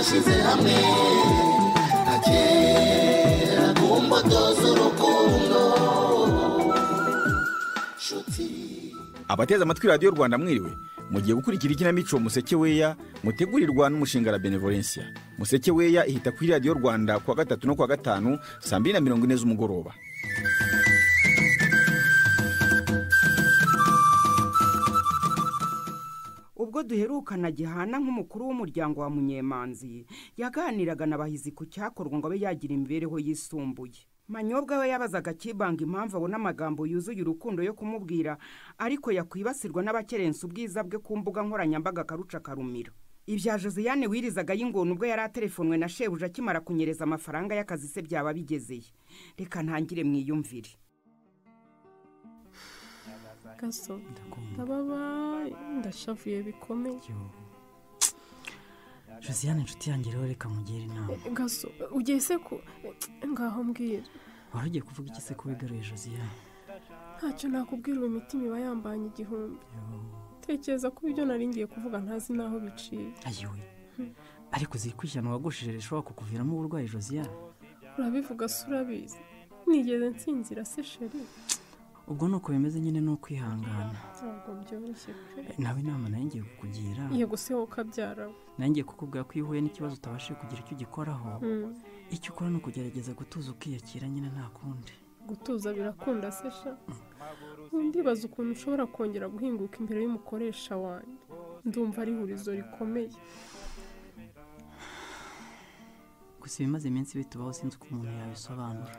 twashyize hamwe agera ku mbuto z'urukundo. Abateze amatwi radiyo Rwanda mwiriwe, mugiye gukurikira ikinamico Museke Weya mutegurirwa n'umushinga la Benevolencia. Museke Weya ihita kuri radiyo Rwanda kuwa gatatu no kuwa gatanu saa 2:40 z'umugoroba. Ubwo duherukana Gihana nk'umukuru w'umuryango wa Munyemanzi yaganiraga n'abahizi ku cyakorwa ngo abe yagira imibereho yisumbuye. Manyobwa we yabazaga Kibanga impamvu abona amagambo yuzuye urukundo yo kumubwira, ariko yakwibasirwa n'abakerensa ubwiza bwe ku mbuga nkoranyambaga karuca karumira. Ibya Josiane wirizaga y'ingona ubwo yari atelefonwe na shebuja akimara kunyereza amafaranga y'akazi se byaba bigezeye. Reka ntangire mwiyumvire. Gaso ndababa ndashavuye bikomeye. Josiane inshuti yanjye rero reka mugire inama. Gaso ugiye se ko ngaho mbwira. Warugiye kuvuga iki se ko wigaruye Josiane? Ntacyo nakubwira, uwo imitima iba yambanye igihumbi. Tekereza ko ibyo nari ngiye kuvuga ntazi naho biciye. Ayiwe. Ariko zikwishyana wagushije rishobora kukuviramo uburwayi Josiane. Urabivuga se urabizi. Nigeze nsinzira se sheri. Ubwo nuko bimeze nyine no kwihangana. Ntabwo byoroshye pe. Nawe inama nanjye kukugira. Yego se ukabyara. Nanjye kukubwira ko ihuye n'ikibazo utabashije kugira icyo gikoraho. Icyo ukora no kugerageza gutuza ukiyakira nyine nta kundi. Gutuza birakunda se sha. Ndibaza ukuntu ushobora kongera guhinguka imbere y'umukoresha wanjye. Ndumva ari ihurizo rikomeye. Gusa bimaze iminsi bitubaho sinzi uko umuntu yabisobanura.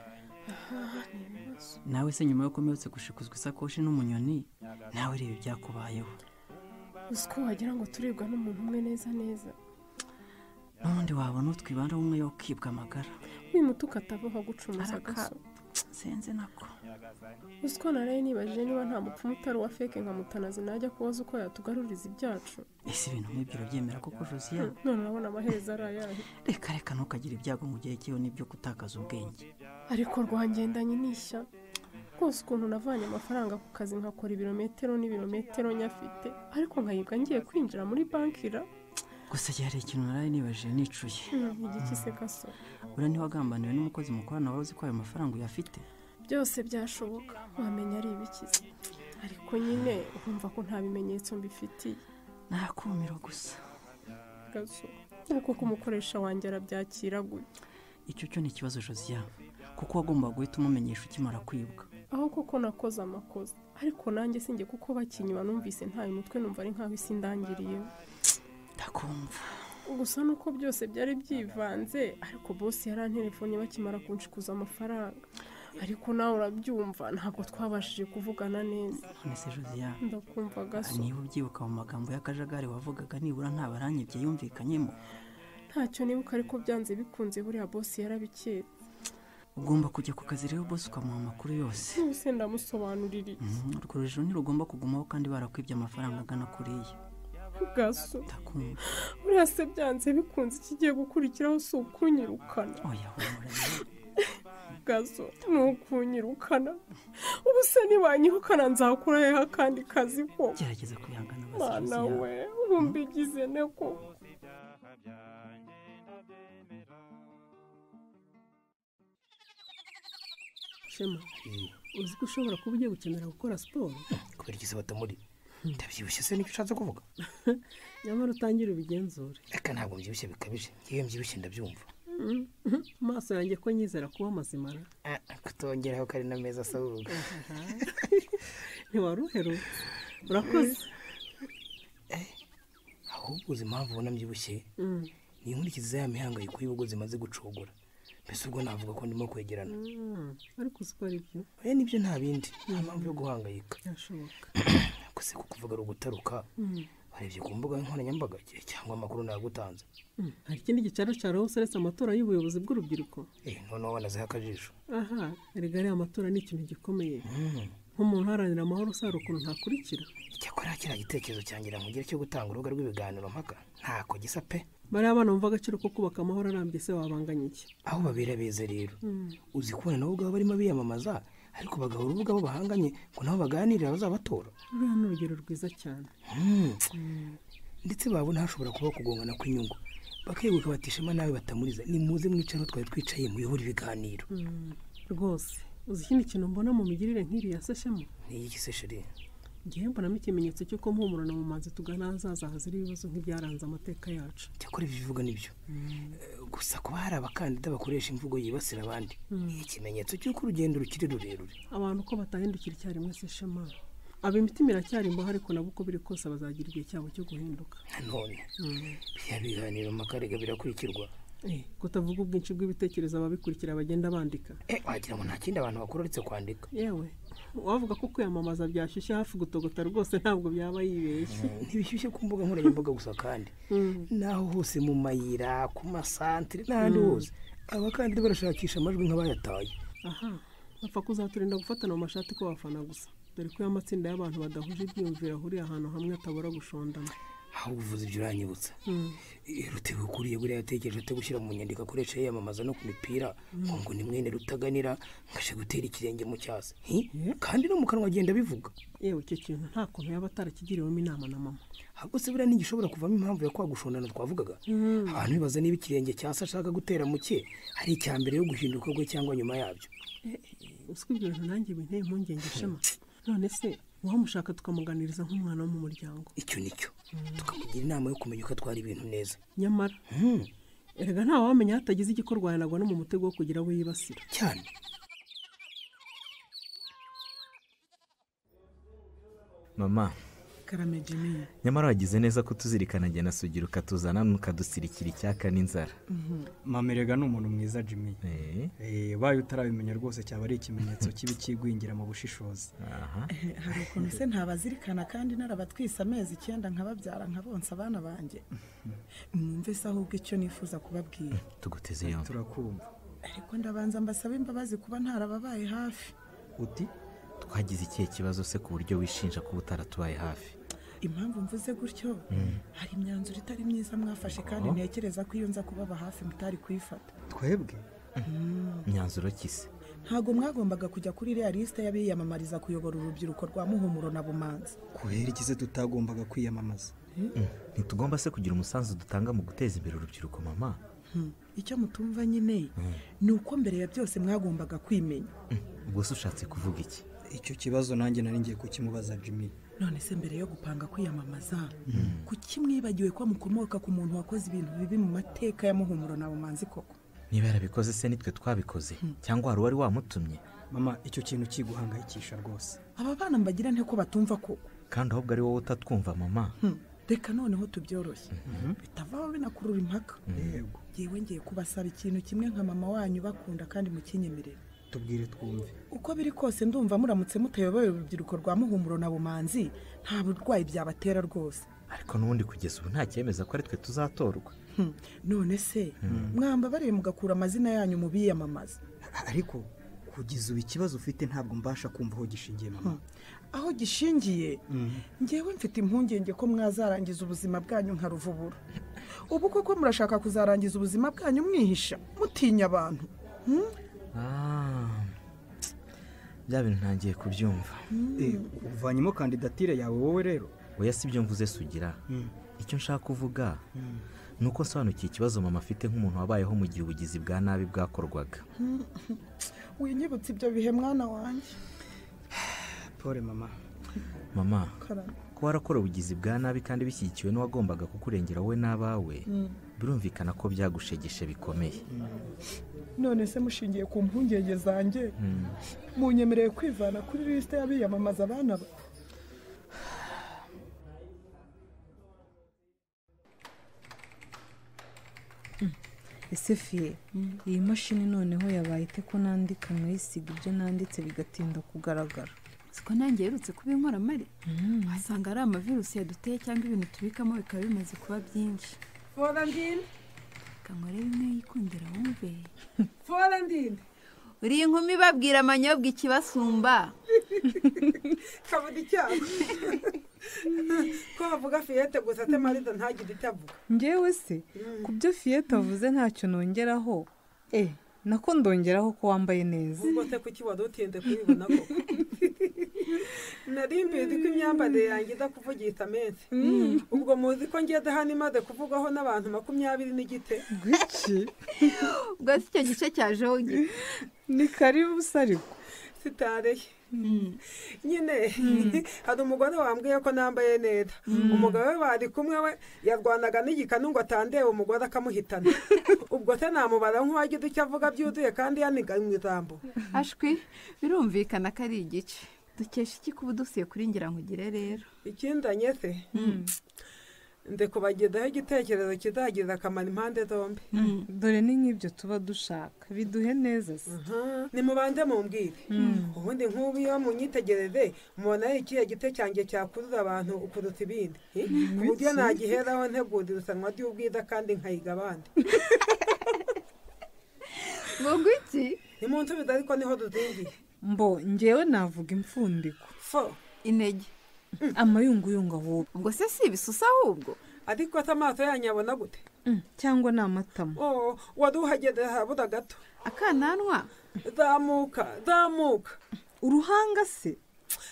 Nawe se nyuma yo kumetse gushikuzwa isakoshi n'umunyoni, nawe reba ibyakubayeho. Usko wagira ngo turibwa n'umuntu umwe neza neza. N'undi wabona utwibanda umwe yo kwibwa amagara. Wimutuka atavaho gucumuza Gaso. Senze nako. Usko naraye nibajije niba nta mupfumu utari wa feke nka Mutanazi najya kubaza uko yatugaruriza ibyacu. Ese ibintu nk'ibyo byemera koko Josiane? None urabona amaherezo arayahe. Reka ntukagira ibyago mu gihe cyeyo nibyo kutakaza ubwenge. Ariko rwangendanye n'ishya. Rwose ukuntu navanye amafaranga ku kazi nkakora ibirometero n'ibirometero nyafite, ariko nkayibwa ngiye kwinjira muri bankira. Gusa cyari ikintu naraye nibajije nicuye. Igiki se Gaso? Ura ntiwagambaniwe n'umukozi mukorana wari uzi ko ayo mafaranga uyafite? Byose byashoboka, wamenya ari ibikize. Ariko nyine urumva ko nta bimenyetso mbifitiye. Nakumiro gusa. Gaso, uko kumukoresha wanjye arabyakira gute? Icyo cyo ni ikibazo Josiane, kuko wagomba guhita umumenyesha ukimara kwibwa. Aho koko nakoze amakosa, ariko nanjye sinjye kuko bakinywa numvise ntaye umutwe numva ari nkaho isi ndangiriye. Ndakumva. Gusa nuko byose byari byivanze, ariko boss yarantelefone bakimara kunshikuza amafaranga. Ariko nawe urabyumva ntabwo twabashije kuvugana neza. None se Josiane, ndakumva Gaso. Niba ubyibuka mu magambo y'akajagari wavugaga nibura nta baranyibye yumvikanyemo. Ntacyo nibuka ariko byanze bikunze buriya boss yarabiketse. Ugomba kujya ku kazi rero boss ukamuha amakuru yose. Nise ndamusobanurira iki? Urwo rujo ntirugomba kugumaho kandi barakwibye amafaranga agana kuriya. Gaso. Ndakumva. Buriya se byanze bikunze kigiye gukurikiraho si ukunyirukana. Oya humura. Gaso, nukunyirukana. Ubu se nibanyirukana nzakura hehe akandi kazi ko? Gerageza kwihangana basi. Mana we, urumbigize neko. Shema, uzi ko ushobora kuba ugiye gukenera gukora siporo? Kubera iki se batamuri? Ndabyibushye se nicyo ushatse kuvuga? Nyamara utangire ubigenzure. Reka ntabwo mbyibushye bikabije. Ngiye mbyibushye ndabyumva. Maso yanjye ko nyizera kuba mazimara. Kutongeraho kari na meza asawuga. Ntiwaruheruka. Urakoze. Ahubwo uzi impamvu ubona mbyibushye? Ni inkurikizi ya mihangayiko y'ubugo zimaze gucogora. Mbese ubwo navuga ko ndimo kwegerana. Ariko uzi ko ari byo? Nibyo nta bindi. Nta mpamvu yo guhangayika. Yashoboka. Gusa kuvuga ari ugutaruka. Warebye ku mbuga nkoranyambaga cyangwa amakuru nagutanze? Hari ikindi gicaracaro useretse amatora y'ubuyobozi bw'urubyiruko? Noneho wanazeho akajisho. Aha, erega ari amatora ni ikintu gikomeye. Nk'umuntu uharanira amahoro usara ukuntu ntakurikira. Icyakora kiriya gitekerezo cyangira nkugire cyo gutanga urubuga rw'ibiganiro mpaka ntako gisa pe. Bariya abana bumva agaciro ko kubaka amahoro arambye se wabanganya iki? Aho babera beze rero. Uzi kubona nabo ubwabo barimo biyamamaza, ariko bagahora urubuga abo bahanganye ngo nabo baganirira bazabatora. Ruriya ni urugero rwiza cyane. Ndetse babona hashobora kuba kugongana kw'inyungu. bakeguka batishema nawe batamuriza nimuze mwicaro twari twicaye muyobora ibiganiro rwose uzi ikindi kintu mbona mu migirire nk'iriya se shema ni iki se sheri ngiye mbonamo ikimenyetso cy'uko mpumuro na mumanzi tugana hazaza hazira ibibazo nk'ibyaranze amateka yacu cyakora ibyo bivuga nibyo gusa kuba hari abakandida bakoresha imvugo yibasira abandi ni ikimenyetso cy'uko urugendo rukiri rurerure abantu uko batahindukira icyarimwe se shema aba imitima iracyari imboha ariko nabo uko biri kose bazagira igihe cyabo cyo guhinduka nanone biriya biganiro makarega birakurikirwa kutavuga ubwinshi bw'ibitekerezo ababikurikira bagenda bandika wagira ngo nta kindi abantu bakora uretse kwandika yewe wavuga ko kwiyamamaza byashyushye hafi gutogota rwose ntabwo byaba yibeshye ntibishyushye ku mbuga nkoranyambaga gusa kandi naho hose mu mayira ku masantere n'ahandi hose abakandida barashakisha amajwi nk'abayataye aha bapfa kuzaturinda gufatana mu mashati ko bafana gusa dore ko amatsinda y'abantu badahuje ibyiyumviro ahuriye ahantu hamwe atabura gushondana aho uvuze ibyo uranyibutsa rutewe ukuriye buriya yatekereje ate gushyira mu nyandiko akoresha yiyamamaza no ku mipira ngo ni mwene rutaganira ngashe gutera ikirenge mu cyasi kandi no mu kanwa agenda bivuga yewe icyo kintu nta kuntu yaba atarakigiriwemo inama na mama ahubwo se buriya ntigishobora kuvamo impamvu yo kwagushondana twavugaga abantu bibaza niba ikirenge cyasi ashaka gutera mu cye hari icya mbere yo guhinduka kwe cyangwa nyuma yabyo usiko ibyo bintu nanjye binteye impungenge shema none se uwamushaka tukamuganiriza nk'umwana wo mu muryango icyo nicyo tukamugira inama yo kumenya uko atwara ibintu neza nyamara erega nta wamenya hatagize igikorwa yanagwa no mu mutego wo kugira we yibasira cyane mama karame Jimmy nyamara wagize neza ko tuzirikana njye na Sugira ukatuzana ukadusirikira icyaka n'inzara mama erega ni umuntu mwiza Jimmy bayo utarabimenya rwose cyaba ari ikimenyetso kibi kigwingira mu bushishozi hari ukuntu se ntabazirikana kandi narabatwise amezi 9 nkababyara nkabonsa abana banjye mwumve se ahubwo icyo nifuza kubabwira tuguteze yombi turakumva ariko ndabanza mbasaba imbabazi kuba ntarababaye hafi uti twagize ikihe kibazo se ku buryo wishinja kuba utaratubaye hafi impamvu mvuze gutyo hari imyanzuro itari myiza mwafashe kandi ntekereza ko iyo nza kubaba hafi mutari kuyifata twebwe imyanzuro kise ntago mwagombaga kujya kuri iriya lisite y'abiyamamariza kuyobora urubyiruko rwa Muhumuro na Bumanzi kubera ikize tutagombaga kwiyamamaza ntitugomba se kugira umusanzu dutanga mu guteza imbere urubyiruko mama icyo mutumva nyine ni uko mbere ya byose mwagombaga kwimenya ubwo se ushatse kuvuga iki icyo kibazo nanjye nari ngiye kukimubaza Jimmy none se mbere yo gupanga kwiyamamaza kuki mwibagiwe ko mukomoka ku muntu wakoze ibintu bibi mu mateka ya Muhumuro na Bumanzi koko niba yarabikoze se nitwe twabikoze cyangwa wari wamutumye mama icyo kintu kiguhangayikisha rwose aba bana mbagira nte ko batumva koko kandi ahubwo ari wowe utatwumva mama reka noneho tubyoroshye bitavaho binakurura impaka yego yewe ngiye kubasaba ikintu kimwe nka mama wanyu bakunda kandi mukinyemerera tubwire twumve uko biri kose ndumva muramutse muteyoboye urubyiruko rwa Muhumuro na Bumanzi nta burwayi byabatera rwose ariko n'ubundi kugeza ubu nta cyemeza ko ari twe tuzatorwa none se mwamba bari mugakura amazina yanyu mu biyamamaza ariko kugeza ubu ikibazo ufite ntabwo mbasha kumva aho gishingiye mama aho gishingiye ngewe mfite impungenge ko mwazarangiza ubuzima bwanyu nka Ruvubura ubu koko murashaka kuzarangiza ubuzima bwanyu mwihisha mutinya abantu bya bintu ntangiye kubyumva uvanyemo kandidatire yawe wowe rero oya si byo mvuze Sugira icyo nshaka kuvuga ni uko nsobanukiye ikibazo mama afite nk'umuntu wabayeho mu gihe ubugizi bwa nabi bwakorwaga winyibutse ibyo bihe mwana wanjye pole mama ko warakora ubugizi bwa nabi kandi bishyigikiwe n'uwagombaga kukurengera wowe n'abawe birumvikana ko byagushegeshe bikomeye none se mushingiye ku mpungenge zanjye munyemereye kwivana kuri lisite y'abiyamamaza abana ba ese fiye iyi mashini noneho yabaye ite ko nandika nkayisiga ibyo nanditse bigatinda kugaragara siko nanjye yerutse kuba inkoramari wasanga ari amavirusi yaduteye cyangwa ibintu tubikamo bikaba bimaze kuba byinshi Forandine kankore bimwe yikundira wumve Forandine uri inkumi babwira amanyobwa ikibasumba kabuda icyago ko bavuga Fiyete gusa ate Marida ntagire icyo avuga njyewe se ku byo Fiyete avuze ntacyo nongeraho nako ndongeraho ko wambaye neza ubwo se kuki wadutinze kubibona koko nari mbizi ko imyambarire yanjye idakuvugisha menshi ubwo muzi ko ngeze hano imaze kuvugwaho n'abantu 20 n'igite gwiki ubwo si icyo gice cyajeho ni karibu ariko sitareye nyine hari umugore wambwiye ko nambaye neza umugabo we bari kumwe we yarwanaga n'igikanu ngo atandebe umugore akamuhitana ubwo se namubara nk'uwagize icyo avuga byuzuye kandi yaniganywe ijambo ashwi birumvikana ko ari igice dukesha iki kuba dusiye kuri ngira nkugire rero ikindanye se ndekubagezaho igitekerezo kizagiza akamaro impande zombi dore ni nk'ibyo tuba dushaka biduhe neza se nimubanze mumbwire ubundi nk'ubu iyo munyitegereze mubona ari ikihe gite cyanjye cyakurura abantu kuruta ibindi ku buryo nagiheraho ntegura irushanwa ry'ubwiza kandi nkayiga abandi ngo iki ni mu nsubizo ariko niho duzingiye mbo ngewe navuga impfundiko fo intege amayunguyungu ahubwo ngo se si ibisusa ahubwo ariko se amaso yanyu abona gute cyangwa ni amatama waduhageze habura gato akananwa zamuka uruhanga se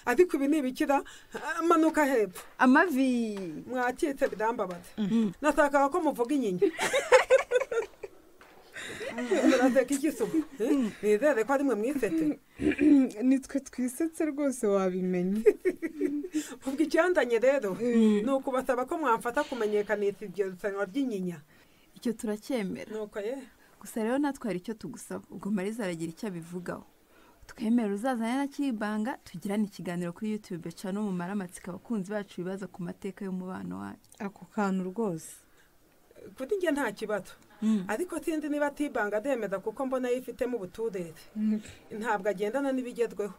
ariko ibi ni ibikira manuka hepfo amavi mwakitse birambabaza natakaga ko muvuga inyinya murateka igisubu nizere ko ari mwe mwisetse nitwe twisetse rwose wabimenye ubwo icyandanye rero ni ukubasaba ko mwamfata kumenyekanisha iryo rushanwa ry'inyinya icyo turacyemera nuko ye gusa rero natwe hari icyo tugusaba ubwo mariza aragira icyo abivugaho twemera uzazane na kibanga tugirane ikiganiro kuri YouTube cyane mu maramatsika abakunzi bacu bibaza ku mateka y'umubano wacu ako kantu rwose kuri njye nta kibazo ariko sinzi niba tibanga demeza kuko mbona yifitemo ubuturere ntabwo agendana n'ibigezweho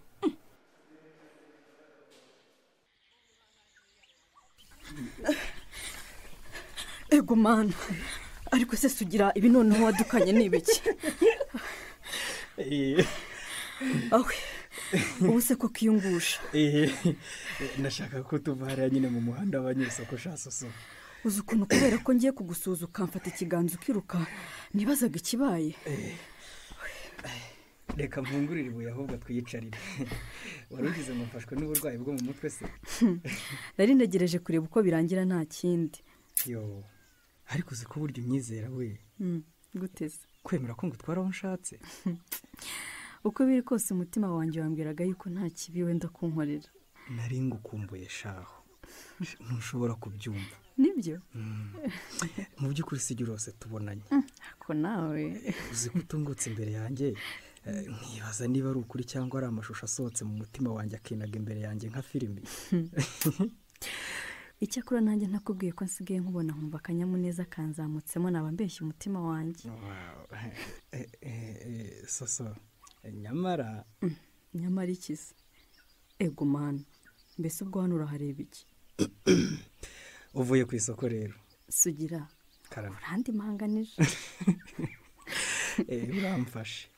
ego mana ariko se sugira ibi noneho wadukanye n'ibiki awe ubu se ko kiyungusha nashaka ko tuva hariya nyine mu muhanda w'abanyesoko shasoso uzi ukuntu kubera ko ngiye kugusuza ukamfata ikiganza ukiruka nibazaga ikibaye reka mpungurire ibuye ahubwo twiyicarire wari ugize ngo mfashwe n'uburwayi bwo mu mutwe se nari ntegereje kureba uko birangira nta kindi yo ariko uzi ko burya unyizera we guteze kwemera ko ngutwara aho nshatse uko biri kose umutima wanjye wambwiraga yuko nta kibi wenda kunkorera nari ngukumbuye shaho ntushobora kubyumva nibyo mu by'ukuri si rwose tubonanye ako nawe uzi ko utungutse imbere yanjye nkibaza niba ari ukuri cyangwa ari amashusho asohotse mu mutima wanjye akinaga imbere yanjye nka filimi icyakora nanjye ntakubwiye ko nsigaye nkubona nkumva akanyamuneza kanzamutsemo naba mbeshya umutima wanjye soso nyamara ikize ego mani mbese ubwo hano urahareba iki uvuye ku isoko rero sugira urandi mpanganije uramfashe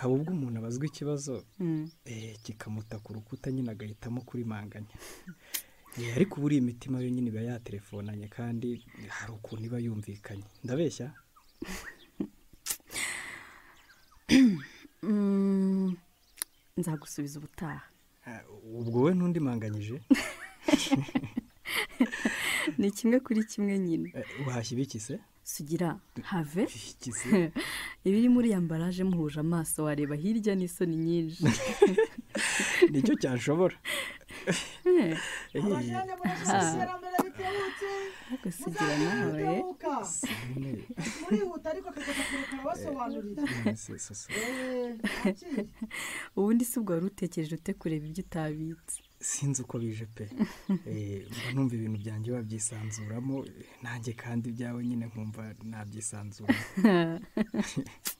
haba ubwo umuntu abazwa ikibazo kikamuta ku rukuta nyine agahitamo kurimanganya ariko ubu uri imitima yo nyine iba yatelefonanye kandi hari ukuntu iba yumvikanye ndabeshya nzagusubiza ubutaha ubwo we ntundi manganyije ni kimwe kuri kimwe nyine wahashya ibiki se sugira have ibiri muri ya mbaraje muhuje amaso wareba hirya n'isoni nyinshi nicyo cyashobora ariko sugira nawe murihuta ariko akageza kurekana basobanurira ubundi si ubwo wari utekereje ute kureba ibyo utabitse sinzi uko bije pe mba numva ibintu byanjye babyisanzuramo nanjye kandi ibyawe nyine nkumva nabyisanzura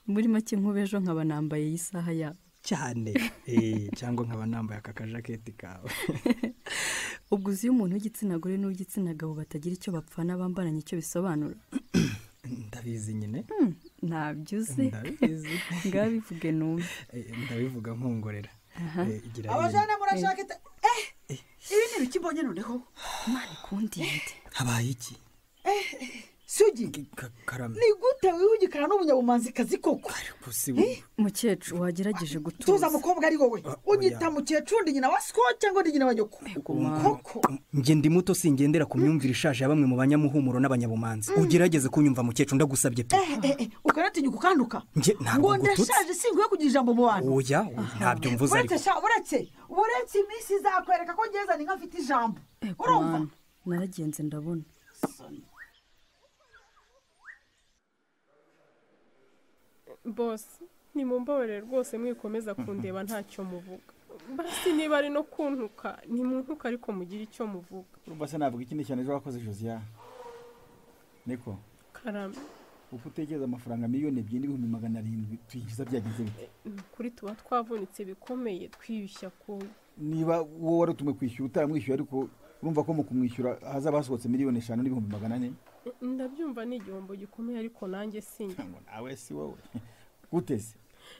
muri make nk'ubejo nkaba nambaye iyi saha yawe cyane cyangwa nkaba nambaye aka kajaketi kawe ubwo uzi iyo umuntu w'igitsina gore n'uw'igitsina gabo batagira icyo bapfana bambaranye icyo bisobanura ndabizi nyine ntabyo uzi ngaho bivuge numve ndabivuga nkongorera abajana murashaka ibi ni ibiki mbonye noneho imana ikundinde habaye iki sugi karame ni gute wihugikana n'umunyabumanzikazi koko mukecuru wagerageje gutuza tuza mukobwa ari wowe unyita mukecuru ndi nyina wa siko cyangwa ndi nyina wa nyoko koko njye ndi muto singendera ku myumvire ishaje ya bamwe mu banyamuhumuro n'abanyabumanzi ugerageze kunyumva mukecuru ndagusabye pe ukanatinyuka ukanduka ntabwo ndashaje singuye kugira ijambo mu bantu oya ntabyo mvuze ariko uretse iminsi izakwereka ko ngeza ni nk'afite ijambo urumva naragenze ndabona bose nimumbabarire rwose mwikomeza kundeba ntacyo muvuga basi niba ari no kuntuka nimuntuka ariko mugire icyo muvuga urumva se navuga ikindi cyane ejo wakoze Josiane niko karame uko utekereza amafaranga miliyoni 2,700,000 tuyinjiza byagenze bite kuri tuba twavunitse bikomeye twiyushya ku niba wowe wari utumwe kwishyura utamwishyura ariko urumva ko mu kumwishyura hazaba hasohotse miliyoni 5,400,000 ndabyumva ni igihombo gikomeye ariko nanjye sinjye nawe si wowe guteze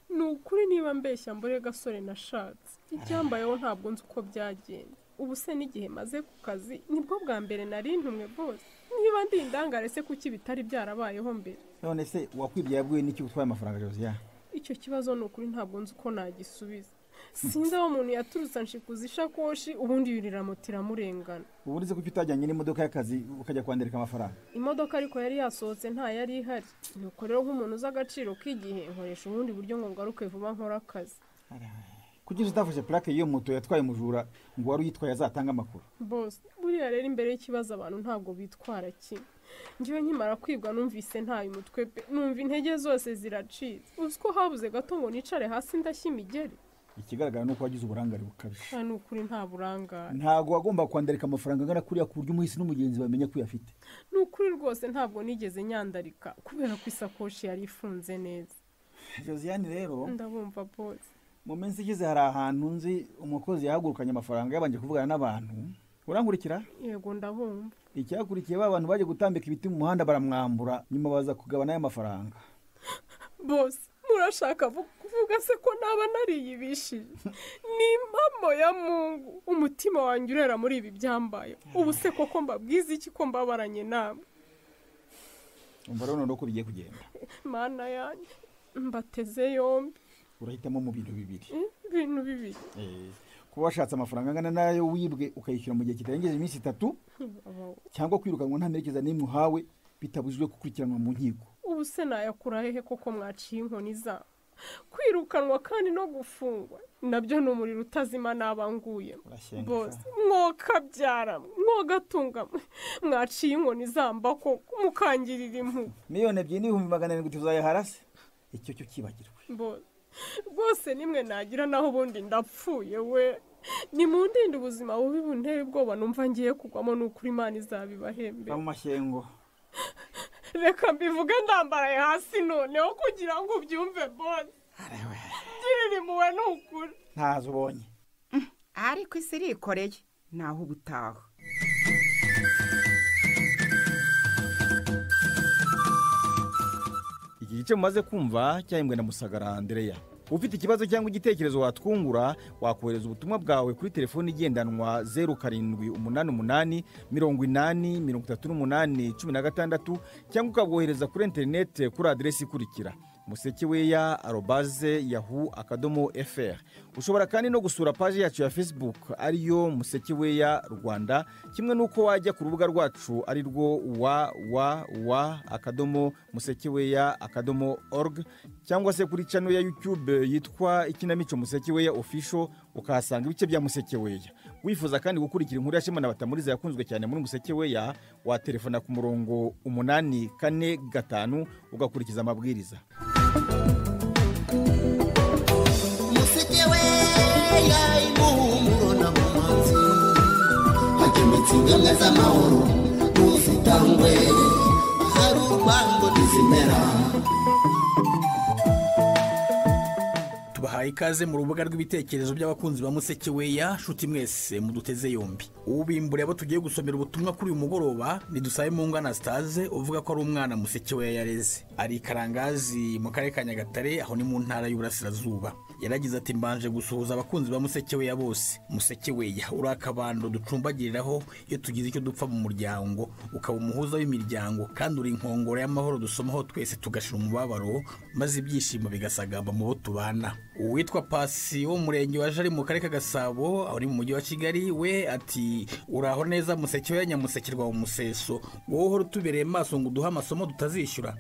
ni ukuri niba mbeshya mbore gasore nashatse ibyambayeho ntabwo nzi uko byagenze ubu se n'igihe maze ku kazi nibwo bwa mbere nari ntumwe bose niba ndi indangare se kuki bitari byarabayeho mbere none se wakwibye yabwiwe n'iki utwaye amafaranga Josiane icyo kibazo ni ukuri ntabwo nzi uko nagisubiza sinzi aho umuntu yaturutse anshikuza ishakoshi ubundi yurira moto iramurengana ubu uretse kuki utajyanye n'imodoka y'akazi ukajya kwandereka amafaranga imodoka ariko yari yasohotse nta yari ihari nuko rero nk'umuntu uzi agaciro k'igihe nkoresha ubundi buryo ngo ngaruke vuba nkora akazi kugira utafashe plaque y'iyo moto yatwaye umujura ngo wari uyitwaye azatanga amakuru bose buriya rero imbere y'ikibazo abantu ntabwo bitwara kimwe njyewe nkimara kwibwa numvise ntaye umutwe pe numva intege zose ziracitse uzi ko habuze gato ngo nicare hasi ndashya imigeri ikigaragara nuko wagize uburangare bukabije ni ukuri nta burangare ntabwo wagomba kwandarika amafaranga angana kuriya ku buryo umuhisi n'umugenzi bamenya ko uyafite ni ukuri rwose ntabwo nigeze nyandarika kubera ko isakoshi yari ifunze neza Josiane rero ndabumva bose mu minsi igize hari ahantu nzi umukozi yahagurukanye amafaranga yabanje kuvugana n'abantu urankurikira yego ndabumva icyakurikiye ba bantu baje gutambika ibiti mu muhanda baramwambura nyuma baza kugabana y'amafaranga bose murashaka kuvuga se ko naba nariyibishije ni impamo ya Mungu umutima wanjye urera muri ibi byambaye ubu se koko mbabwiza iki ko mbabaranye namwe umva rero nuko bigiye kugenda mana yanjye mbateze yombi urahitamo mu bintu bibiri kuba washatse amafaranga angana nayo wibwe ukayishyura mu gihe kitarengeje iminsi 3 cyangwa kwirukanwa nta merekeza n'imwe uhawe bitabujijwe gukurikiranwa mu nkiko ubu se nayakura hehe koko mwaciye inkoni za kwirukanwa kandi no gufungwa nabyo ni umuriro utazima n'abanguye bose mwokabyara mwogatunga mwaciye inkoni zamba ko mukangirira impu miliyoni 2,700,000 tuzayaharase icyo cyo kibagirwe bose nimwe nagira naho ubundi ndapfuye we ni mu ndinde ubuzima bubi bunteye ubwoba numva ngiye kugwamo n'ukuri Imana izabibahembe mu mashyengo reka mbivuge ndambaraye hasi noneho kugira ngo ubyumve bose girira impuhwe n'ukuri ntazo ubonye ariko isi irikoreye naho ubutaha iki gice mumaze kumva cyahembwe na Musagara Andrea ufite ikibazo cyangwa igitekerezo watwungura wakohereza ubutumwa bwawe kuri telefoni igendanwa 0780803816 cyangwa ukabwohereza kuri interineti kuri aderesi ikurikira musekeweya@yahoo.fr. ushobora kandi no gusura paji yacu ya Facebook ariyo Musekeweya Rwanda, kimwe nuko wajya ku rubuga rwacu ari rwo www.musekeweya.org cyangwa se kuri channel ya YouTube yitwa Ikinamico Musekeweya Official ukahasanga ibice bya Musekeweya. Wifuza kandi gukurikira inkuru ya Shema na Batamuriza yakunzwe cyane muri Musekeweya, wa telefona ku murongo 845 ugakurikiza amabwiriza. Musekeweya imuhumuro na mumanzi hakemetsi ngamwe z'amahoro ntuzitangwe hari urwango ntizimera. tubahaye ikaze mu rubuga rw'ibitekerezo by'abakunzi ba Musekeweya. Shuti mwese muduteze yombi, ubimbure abo tugiye gusomera ubutumwa kuri uyu mugoroba ni Dusabemungu Anastase uvuga ko ari umwana Musekeweya yareze, ari Karangazi mu karere ka Nyagatare, aho ni mu ntara y'Uburasirazuba. Yaragize ati mbanje gusuhuza abakunzi ba Musekeweya bose. Musekeweya uri akabando ducumbagiriraho iyo tugize icyo dupfa mu muryango, ukaba umuhuza w'imiryango, kandi uri inkongoro y'amahoro dusomaho twese tugashira umubabaro, maze ibyishimo bigasagamba mu bo tubana. Uwitwa Pasi wo mu murenge wa Jari mu karere ka Gasabo, aho ni mu mujyi wa Kigali, we ati uraho neza Musekeweya nyamusekirwa mu museso, wowe uhora utubereye maso ngo uduhe amasomo tutazishyura,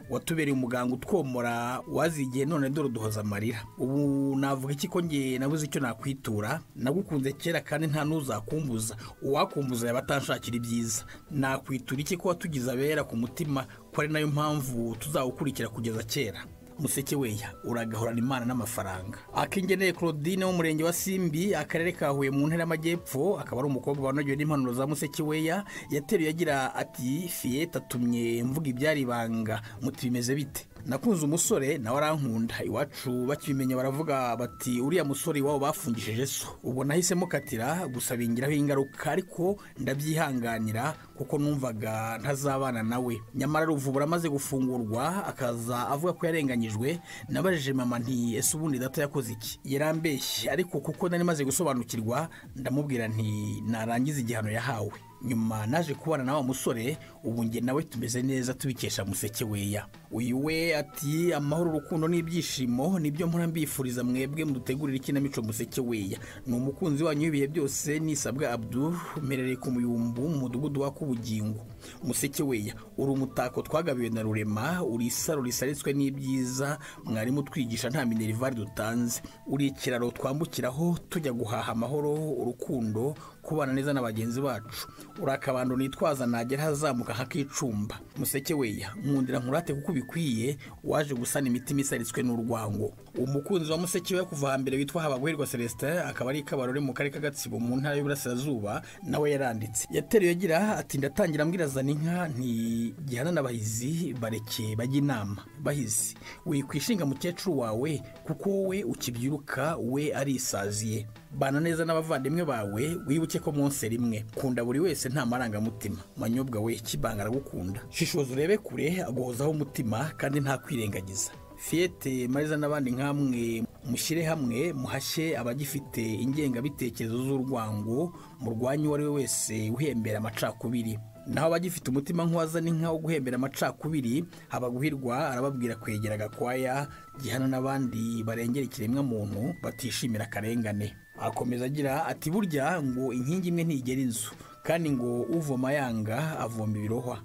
watubereye umuganga utwomora, wazigiye none dore duhoza amarira. Ubu navuga iki ko nge nabuze icyo nakwitura, nagukunze kera kandi nta nuzakumbuza, uwakumbuza yaba atanshakira ibyiza. Nakwitura iki ko watugize abera ku mutima, ko ari nayo mpamvu tuzawukurikira kugeza kera. Musekeweya uragahorana imana n'amafaranga. Akingeneye Claudine wo mu murenge wa Simbi, akarere ka Huye mu ntara y'Amajyepfo, akaba ari umukobwa wanagiwe n'impanuro za Musekeweya, yateruye agira ati Fieta atumye mvuga ibyari ibanga, muti bimeze bite? Nakunze umusore nawe arankunda, iwacu bakibimenya baravuga bati uriya musore iwabo bafungishije so. Ubwo nahisemo katira gusa bingiraho ingaruka, ariko ndabyihanganira kuko numvaga ntazabana nawe. Nyamara Ruvubura amaze gufungurwa akaza avuga ko yarenganyijwe, nabajije mama nti ese ubundi data yakoze iki? Yarambeshye, ariko kuko nari maze gusobanukirwa ndamubwira nti narangiza igihano yahawe. Nyuma naje kubana na wa musore, ubu nge nawe tumeze neza tubikesha Musekeweya. Uyu we ati amahoro urukundo n'ibyishimo nibyo mpora mbifuriza mwebwe mudutegurira ikinamico Musekeweya. Ni umukunzi wanyu w'ibihe byose, nisabwa Abdul, mperereye ku Muyumbu mu mudugudu wa Kubugingo. Musekeweya uri umutako twagabiwe na Rurema, uri isaro risaritswe n'ibyiza mwarimu twigisha nta minerivare dutanze, uri ikiraro twambukiraho tujya guhaha amahoro, urukundo, kubana neza na bagenzi bacu. Urakabando nitwaza nagera hazamuka hakicumba. Musekeweya nkundira nkurate kuko bikwiye, waje gusana imitima isaritswe n'urwango. Umukunzi wa Musekeweya kuva hambere witwa Habaguherwa Celestin, akaba ari Kabarore mu karere ka Gatsibo mu ntara y'Uburasirazuba, nawe yaranditse. Yateruye agira ati ndatangira mbwirazana inka nti gihana n'abahizi bareke bajya inama. Bahizi wikwishinga mukecuru wawe kuko wowe ukibyiruka, we arisaziye. Bana neza n'abavandimwe bawe, wibuke ko munsi rimwe. Kunda buri wese nta marangamutima. Manyobwa we kibanga aragukunda. Shishoza urebe kure aguhozaho umutima kandi nta kwirengagiza. Fiete Mariza n'abandi nkamwe mushyire hamwe muhashye abagifite ingengabitekerezo z'urwango, murwanya uwo ari we wese uhembera amacakubiri. Naho abagifite umutima nk'uwazana inka wo guhembera amacakubiri, Habaguhirwa arababwira kwegera Gakwaya, Gihana n'abandi barengera ikiremwa muntu batishimira akarengane. Akomeza agira ati burya ngo inkingi imwe ntigera inzu, kandi ngo uvoma yanga avoma ibirohwa.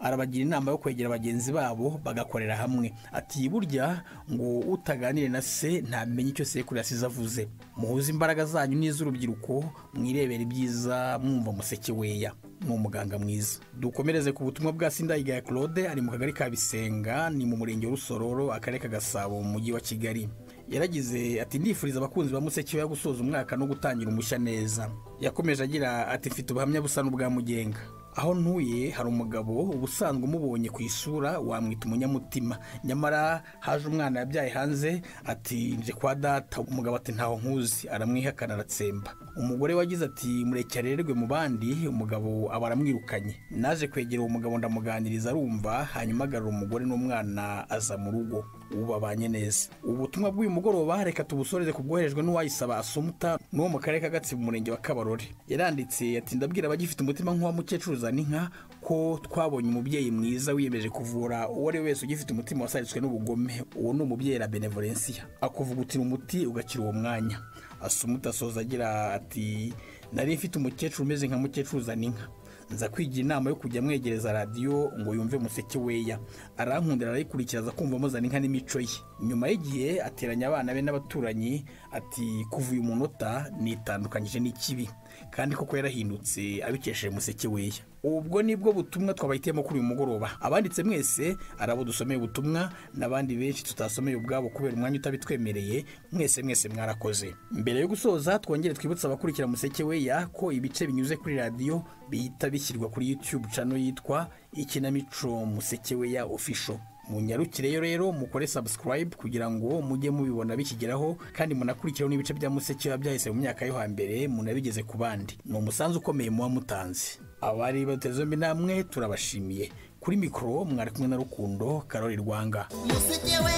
Arabagira inama yo kwegera bagenzi babo bagakorera hamwe. Ati burya ngo utaganire na se ntamenye icyo sekuru yasize avuze. Muhuze imbaraga zanyu n'iz'urubyiruko, mwirebera ibyiza mwumva Musekeweya. Ni umuganga mwiza. Dukomereze ku butumwa bwa Sindayigaya Claude, ari mu kagari ka Bisenga, ni mu murenge wa Rusororo, akarere ka Gasabo mu mujyi wa Kigali. Yaragize ati ndifuriza abakunzi ba Musekeweya gusoza umwaka no gutangira umushya neza. Yakomeje agira ati mfite ubuhamya busa n'ubwa Mugenga. Aho ntuye hari umugabo ubusanzwe umubonye ku isura wamwita umunyamutima, nyamara haje umwana yabyaye hanze ati nje kwa data. Umugabo ati ntaho nkuzi, aramwihakana aratsemba. Umugore wagize ati mureke arererwe mu bandi, umugabo aba aramwirukanye. Naje kwegera uwo mugabo ndamuganiriza arumva, hanyuma agarura umugore n'umwana aza mu rugo, ubu babanye neza. Ubutumwa bw'uyu mugoroba reka tubusoreze kubwoherejwe n'uwayisaba Asumuta n'uwo mu karere ka Gatsibo mu murenge wa Kabarore. Yaranditse ati ndabwira abagifite umutima nk'uwa mukecuru Zaninka ko twabonye umubyeyi mwiza wiyemeje kuvura uwo ari wese ugifite umutima wasaritswe n'ubugome. Uwo ni umubyeyi la Benevolencia, akuvugutira umuti ugakira uwo mwanya. Asumuta asoza agira ati nari mfite umukecuru umeze nka mukecuru Zaninka, nza kwigira inama yo kujya mwegereza radio ngo yumve Musekeweya. Arankundira arayikurikiraza kumva muzana inka n'imico ye. Nyuma y'igihe ateranya abana be n'abaturanyi ati kuva uyu munota nitandukanyije n'ikibi, kandi koko yarahindutse abikesheje Musekeweya. Ubwo nibwo butumwa twabahitiyemo kuri uyu mugoroba. Abanditse mwese arabo dusomeye ubutumwa, n'abandi benshi tutasomeye ubwabo kubera umwanya utabitwemereye, mwese mwarakoze. Mbere yo gusoza twongere twibutsa abakurikira Musekeweya ko ibice binyuze kuri radio bihita bishyirwa kuri YouTube channel yitwa Ikinamico Musekeweya Official. munyarukireyo rero mukore subscribe kugira ngo mujye mubibona bikigeraho kandi munakurikireho n'ibice bya Museke byahise mu myaka yo hambere munabigeze ku bandi. Ni umusanzu ukomeye muba mutanze. Abari bateze zombi namwe turabashimiye. Kuri mikoro mwari kumwe na Rukundo Karoli Rwanga. Museke we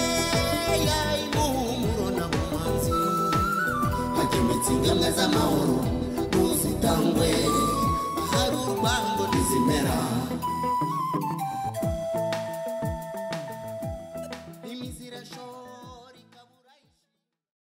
yayimuhumuro na mumanzi hakemetsa ingemwe z'amahoro ntuzitangwe hari urwango ntizimera